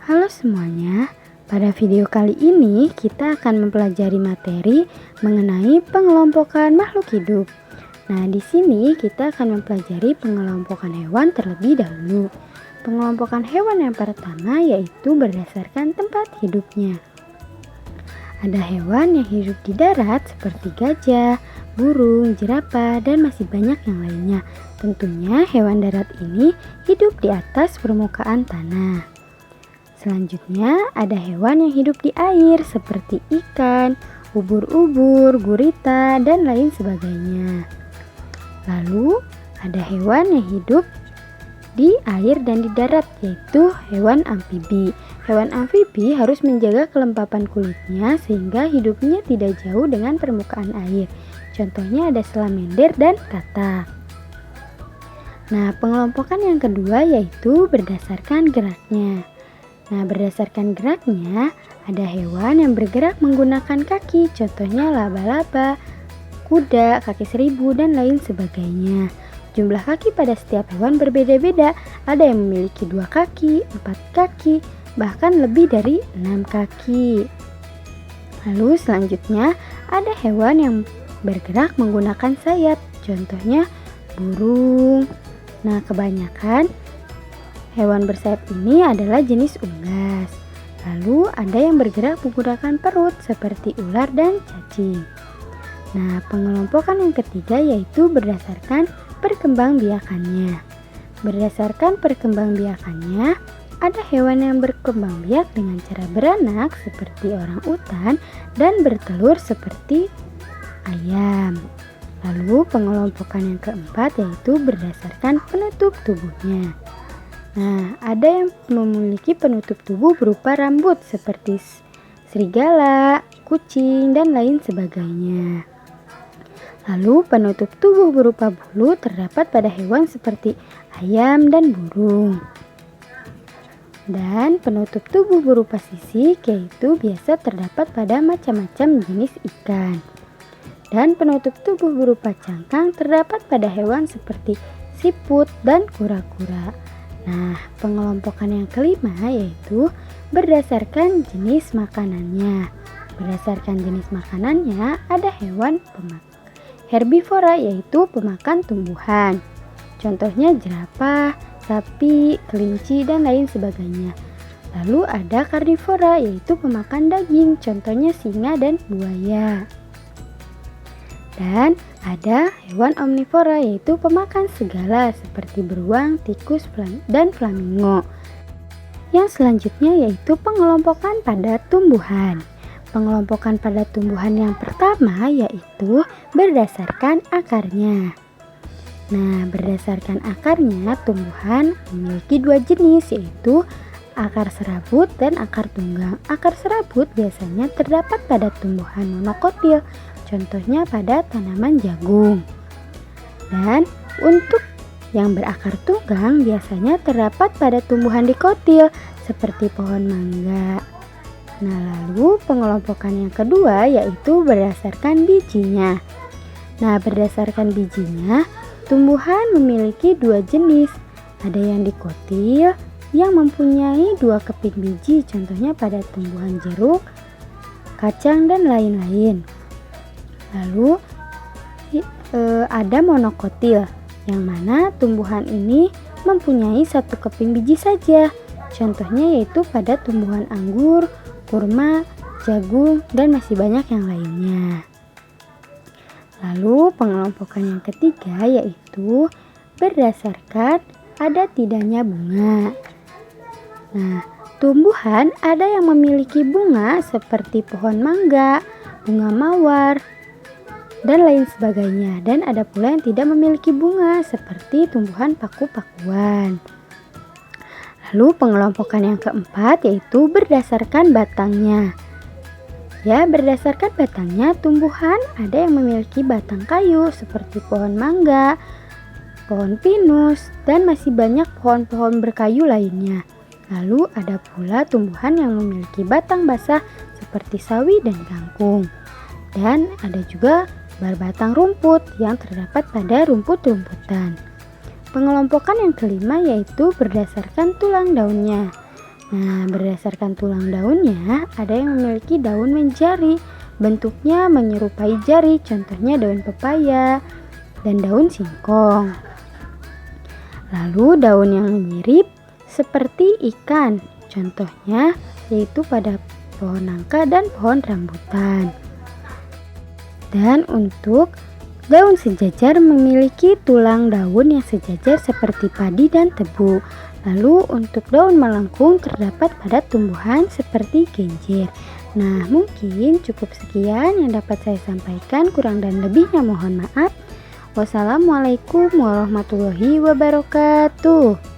Halo semuanya, pada video kali ini kita akan mempelajari materi mengenai pengelompokan makhluk hidup. Nah, di sini kita akan mempelajari pengelompokan hewan terlebih dahulu. Pengelompokan hewan yang pertama yaitu berdasarkan tempat hidupnya. Ada hewan yang hidup di darat seperti gajah, burung, jerapah, dan masih banyak yang lainnya. Tentunya hewan darat ini hidup di atas permukaan tanah. Selanjutnya ada hewan yang hidup di air seperti ikan, ubur-ubur, gurita, dan lain sebagainya. Lalu ada hewan yang hidup di air dan di darat yaitu hewan amfibi. Hewan amfibi harus menjaga kelembapan kulitnya sehingga hidupnya tidak jauh dengan permukaan air. Contohnya ada salamander dan katak. Nah, pengelompokan yang kedua yaitu berdasarkan geraknya. Nah, berdasarkan geraknya, ada hewan yang bergerak menggunakan kaki, contohnya laba-laba, kuda, kaki seribu, dan lain sebagainya. Jumlah kaki pada setiap hewan berbeda-beda, ada yang memiliki 2 kaki, 4 kaki, bahkan lebih dari 6 kaki. Lalu selanjutnya, ada hewan yang bergerak menggunakan sayap, contohnya burung. Nah, kebanyakan hewan bersayap ini adalah jenis unggas. Lalu ada yang bergerak menggunakan perut seperti ular dan cacing. Nah, pengelompokan yang ketiga yaitu berdasarkan perkembangbiakannya. Berdasarkan perkembangbiakannya, ada hewan yang berkembang biak dengan cara beranak seperti orang utan dan bertelur seperti ayam. Lalu pengelompokan yang keempat yaitu berdasarkan penutup tubuhnya. Nah, ada yang memiliki penutup tubuh berupa rambut seperti serigala, kucing, dan lain sebagainya. Lalu penutup tubuh berupa bulu terdapat pada hewan seperti ayam dan burung. Dan penutup tubuh berupa sisik yaitu biasa terdapat pada macam-macam jenis ikan. Dan penutup tubuh berupa cangkang terdapat pada hewan seperti siput dan kura-kura. Nah, pengelompokan yang kelima yaitu berdasarkan jenis makanannya. Berdasarkan jenis makanannya, ada hewan herbivora yaitu pemakan tumbuhan. Contohnya jerapah, sapi, kelinci, dan lain sebagainya. Lalu ada karnivora yaitu pemakan daging, contohnya singa dan buaya. Dan ada hewan omnivora yaitu pemakan segala seperti beruang, tikus, dan flamingo. Yang selanjutnya yaitu pengelompokan pada tumbuhan. Pengelompokan pada tumbuhan yang pertama yaitu berdasarkan akarnya. Nah, berdasarkan akarnya tumbuhan memiliki 2 jenis yaitu akar serabut dan akar tunggang. Akar serabut biasanya terdapat pada tumbuhan monokotil, contohnya pada tanaman jagung. Dan untuk yang berakar tunggang biasanya terdapat pada tumbuhan dikotil seperti pohon mangga. Nah, lalu pengelompokan yang kedua yaitu berdasarkan bijinya. Nah, berdasarkan bijinya, tumbuhan memiliki 2 jenis. Ada yang dikotil yang mempunyai 2 keping biji, contohnya pada tumbuhan jeruk, kacang, dan lain-lain. Lalu ada monokotil yang mana tumbuhan ini mempunyai 1 keping biji saja. Contohnya yaitu pada tumbuhan anggur, kurma, jagung, dan masih banyak yang lainnya. Lalu pengelompokan yang ketiga yaitu berdasarkan ada tidaknya bunga. Nah, tumbuhan ada yang memiliki bunga seperti pohon mangga, bunga mawar, dan lain sebagainya. Dan ada pula yang tidak memiliki bunga seperti tumbuhan paku-pakuan. Lalu pengelompokan yang keempat yaitu berdasarkan batangnya. Ya, berdasarkan batangnya tumbuhan ada yang memiliki batang kayu seperti pohon mangga, pohon pinus, dan masih banyak pohon-pohon berkayu lainnya. Lalu ada pula tumbuhan yang memiliki batang basah seperti sawi dan kangkung. Dan ada juga berbatang rumput yang terdapat pada rumput-rumputan. Pengelompokan yang kelima yaitu berdasarkan tulang daunnya. Nah, berdasarkan tulang daunnya, ada yang memiliki daun menjari, bentuknya menyerupai jari, contohnya daun pepaya dan daun singkong. Lalu daun yang mirip seperti ikan, contohnya yaitu pada pohon nangka dan pohon rambutan. Dan untuk daun sejajar memiliki tulang daun yang sejajar seperti padi dan tebu. Lalu untuk daun melengkung terdapat pada tumbuhan seperti genjer. Nah, mungkin cukup sekian yang dapat saya sampaikan, kurang dan lebihnya mohon maaf. Wassalamualaikum warahmatullahi wabarakatuh.